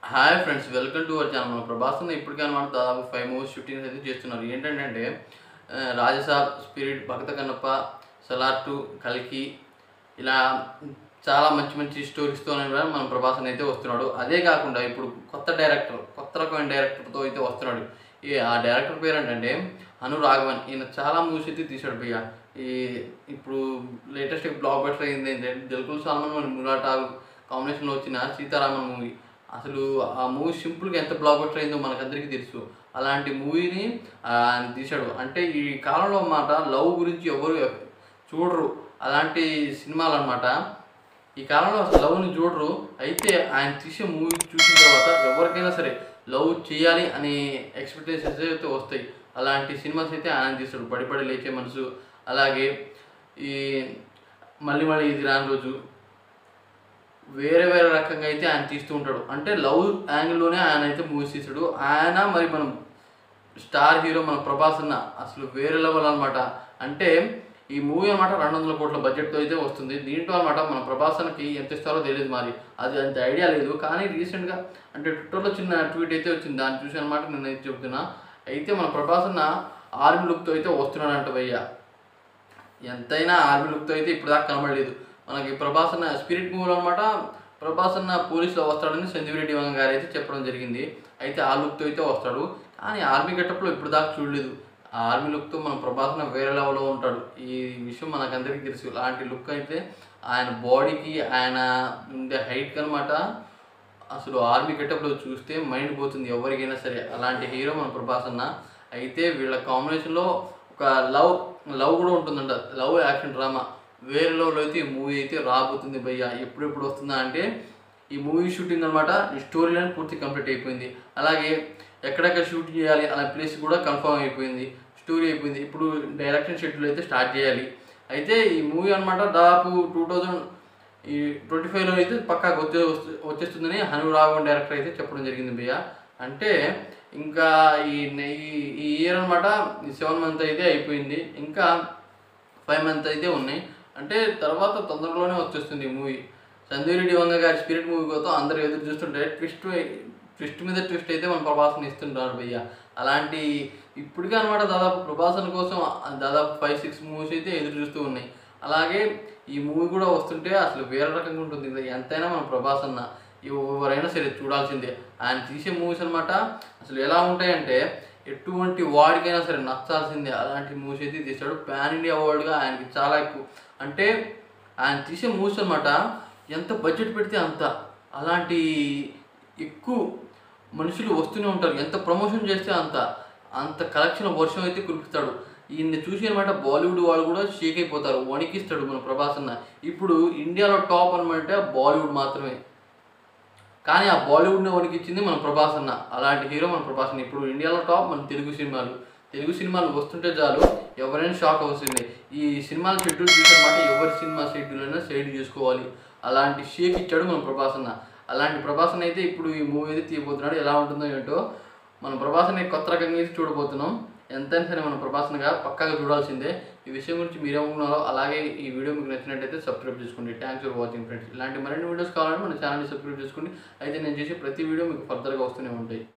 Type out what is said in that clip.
Hi friends, welcome to our channel. మన ప్రభాస్ అన్న ఇప్పటికే అనమాట దాదాపు 5 మూవీస్ షూటింగ్స్ అయితే చేస్తున్నారు. ఏంటంటే రాజసాబ్, స్పిరిట్, భక్త కన్నప్ప, సలార్ 2, కల్కి ఇలా చాలా మంచి మంచి స్టోరీస్తో మన ప్రభాస్ అన్న అయితే వస్తున్నాడు. అదే కాకుండా ఇప్పుడు కొత్త రకమైన డైరెక్టర్తో అయితే వస్తున్నాడు. ఆ డైరెక్టర్ పేరు ఏంటంటే అను రాఘవన్. ఈయన చాలా మూవీస్ అయితే తీశాడు భయ్య. ఈ ఇప్పుడు లేటెస్ట్ బ్లాక్ బస్టర్ అయింది ఏంటంటే దిల్కుల్ సల్మాన్ మరియు మురాటా కాంబినేషన్లో వచ్చిన సీతారామన్ మూవీ. అసలు ఆ మూవీ సింపుల్గా ఎంత బ్లాక్ బస్టర్ అయిందో మనకందరికీ తెలుసు. అలాంటి మూవీని ఆయన తీశాడు. అంటే ఈ కాలంలో అన్నమాట లవ్ గురించి ఎవరు చూడరు, అలాంటి సినిమాలు అనమాట. ఈ కాలంలో అసలు లవ్ని చూడరు. అయితే ఆయన తీసే మూవీ చూసిన తర్వాత ఎవరికైనా సరే లవ్ చేయాలి అనే ఎక్స్పెక్టేషన్స్ అయితే వస్తాయి. అలాంటి సినిమాస్ అయితే ఆయన తీస్తాడు. పడి లేచే మనసు, అలాగే ఈ మళ్ళీ మళ్ళీ ఇది రాని రోజు, వేరే వేరే రకంగా అయితే ఆయన తీస్తూ ఉంటాడు. అంటే లవ్ యాంగిల్లోనే ఆయన అయితే మూవీస్ తీస్తాడు. ఆయన మరి మనం స్టార్ హీరో మన ప్రభాస్ అన్న అసలు వేరే లెవెల్ అనమాట. అంటే ఈ మూవీ అనమాట 200 కోట్ల బడ్జెట్తో అయితే వస్తుంది. దీంట్లో అనమాట మన ప్రభాస్ అన్నకి ఎంత ఇస్తారో తెలియదు, మరి అది అంత ఐడియా లేదు. కానీ రీసెంట్గా అంటే ట్విట్టర్లో చిన్న ట్వీట్ అయితే వచ్చింది, దాన్ని చూసి అనమాట నేను అయితే చెప్తున్నా. అయితే మన ప్రభాస్ అన్న ఆర్మీ లుక్తో అయితే వస్తున్నాడంట భయ్య. ఎంతైనా ఆర్మీ లుక్తో అయితే ఇప్పుడు దాకా కనబడలేదు మనకి. ప్రభాస్ అన్న స్పిరిట్ మూవీలో అనమాట ప్రభాస్ అన్న పోలీసులో వస్తాడని సంజీవ్ రెడ్డి వంగ గారు అయితే చెప్పడం జరిగింది. అయితే ఆ లుక్తో అయితే వస్తాడు. కానీ ఆర్మీ గెటప్లో ఇప్పుడు దాకా చూడలేదు. ఆ ఆర్మీ లుక్తో మన ప్రభాస్ అన్న వేరే లెవెల్లో ఉంటాడు. ఈ విషయం మనకందరికీ తెలుసు. అలాంటి లుక్ అయితే ఆయన బాడీకి, ఆయన ఉండే హైట్కి అనమాట అసలు ఆర్మీ గెటప్లో చూస్తే మైండ్ పోతుంది ఎవరికైనా సరే. అలాంటి హీరో మన ప్రభాస్ అన్న. అయితే వీళ్ళ కాంబినేషన్లో ఒక లవ్ కూడా ఉంటుందంట. లవ్ యాక్షన్ డ్రామా వేరే లెవెల్లో అయితే ఈ మూవీ అయితే రాబోతుంది భయ్య. ఎప్పుడెప్పుడు వస్తుందా అంటే ఈ మూవీ షూటింగ్ అనమాట ఈ స్టోరీ లైన్ పూర్తి కంప్లీట్ అయిపోయింది. అలాగే ఎక్కడెక్కడ షూట్ చేయాలి అనే ప్లేస్ కూడా కన్ఫర్మ్ అయిపోయింది, స్టోరీ అయిపోయింది. ఇప్పుడు డైరెక్షన్ షెడ్యూల్ అయితే స్టార్ట్ చేయాలి. అయితే ఈ మూవీ అనమాట దాదాపు 2025లో అయితే పక్కాగా వచ్చేస్తుందని హను రాఘవన్ డైరెక్టర్ అయితే చెప్పడం జరిగింది భయ్య. అంటే ఇంకా ఈ ఇయర్ అనమాట 7 మంత్ అయితే అయిపోయింది, ఇంకా 5 మంత్ అయితే ఉన్నాయి. అంటే తర్వాత తొందరలోనే వచ్చేస్తుంది ఈ మూవీ. సంజయ్ రెడ్డి వంగ గారి స్పిరిట్ మూవీ కోసం అందరూ ఎదురు చూస్తుంటే ట్విస్ట్ మీద ట్విస్ట్ అయితే మన ప్రభాస్ని ఇస్తుంటారు భయ్య. అలాంటి ఇప్పటికే అనమాట దాదాపు ప్రభాసన్ కోసం దాదాపు 5-6 మూవీస్ అయితే ఎదురు చూస్తూ ఉన్నాయి. అలాగే ఈ మూవీ కూడా వస్తుంటే అసలు వేరే రకంగా ఉంటుంది. ఎంతైనా మన ప్రభాస్ అన్న ఎవరైనా సరే చూడాల్సిందే. ఆయన తీసే మూవీస్ అనమాట అసలు ఎలా ఉంటాయంటే ఎటువంటి వాడికైనా సరే నచ్చాల్సిందే. అలాంటి మూవీస్ అయితే తీస్తాడు. పాన్ ఇండియా వరల్డ్గా ఆయనకి చాలా ఎక్కువ. అంటే ఆయన తీసే మూవీస్ అనమాట ఎంత బడ్జెట్ పెడితే అంత, అలాంటి ఎక్కువ మనుషులు వస్తూనే ఉంటారు. ఎంత ప్రమోషన్ చేస్తే అంత కలెక్షన్ వర్షం అయితే కురిపిస్తాడు. ఈయన్ని చూసి అనమాట బాలీవుడ్ వాళ్ళు కూడా షేక్ అయిపోతారు, వణికిస్తాడు మన ప్రభాస్ అన్న. ఇప్పుడు ఇండియాలో టాప్ అనమాట బాలీవుడ్ మాత్రమే, కానీ ఆ బాలీవుడ్ని వణికిచ్చింది మన ప్రభాస్ అన్న. అలాంటి హీరో మన ప్రభాస్ అన్న. ఇప్పుడు ఇండియాలో టాప్ మన తెలుగు సినిమాలు వస్తుంటే చాలు ఎవరైనా షాక్ అవుతుంది. ఈ సినిమాల షెడ్యూల్ చూసారన్నమాట, ఎవరి సినిమా షెడ్యూల్ అయినా సైడ్ చేసుకోవాలి, అలాంటి షేక్ ఇచ్చాడు మన ప్రభాస్ అన్న. అలాంటి ప్రభాస్ అన్న అయితే ఇప్పుడు ఈ మూవీ అయితే తీయబోతున్నాడు. ఎలా ఉంటుందో ఏంటో మన ప్రభాస్ అన్న కొత్త రకంగా అయితే చూడబోతున్నాం. ఎంతైనా సరే మన ప్రభాస్ అన్నగా పక్కాగా చూడాల్సిందే. ఈ విషయం గురించి మీరేమనుకున్నారో, అలాగే ఈ వీడియో మీకు నచ్చినట్టయితే సబ్స్క్రైబ్ చేసుకోండి. Thanks for watching friends. ఇలాంటి మరిన్ని వీడియోస్ కావాలంటే మన ఛానల్ని సబ్స్క్రైబ్ చేసుకోండి. అయితే నేను చేసే ప్రతి వీడియో మీకు ఫర్దర్గా వస్తూనే ఉంటాయి.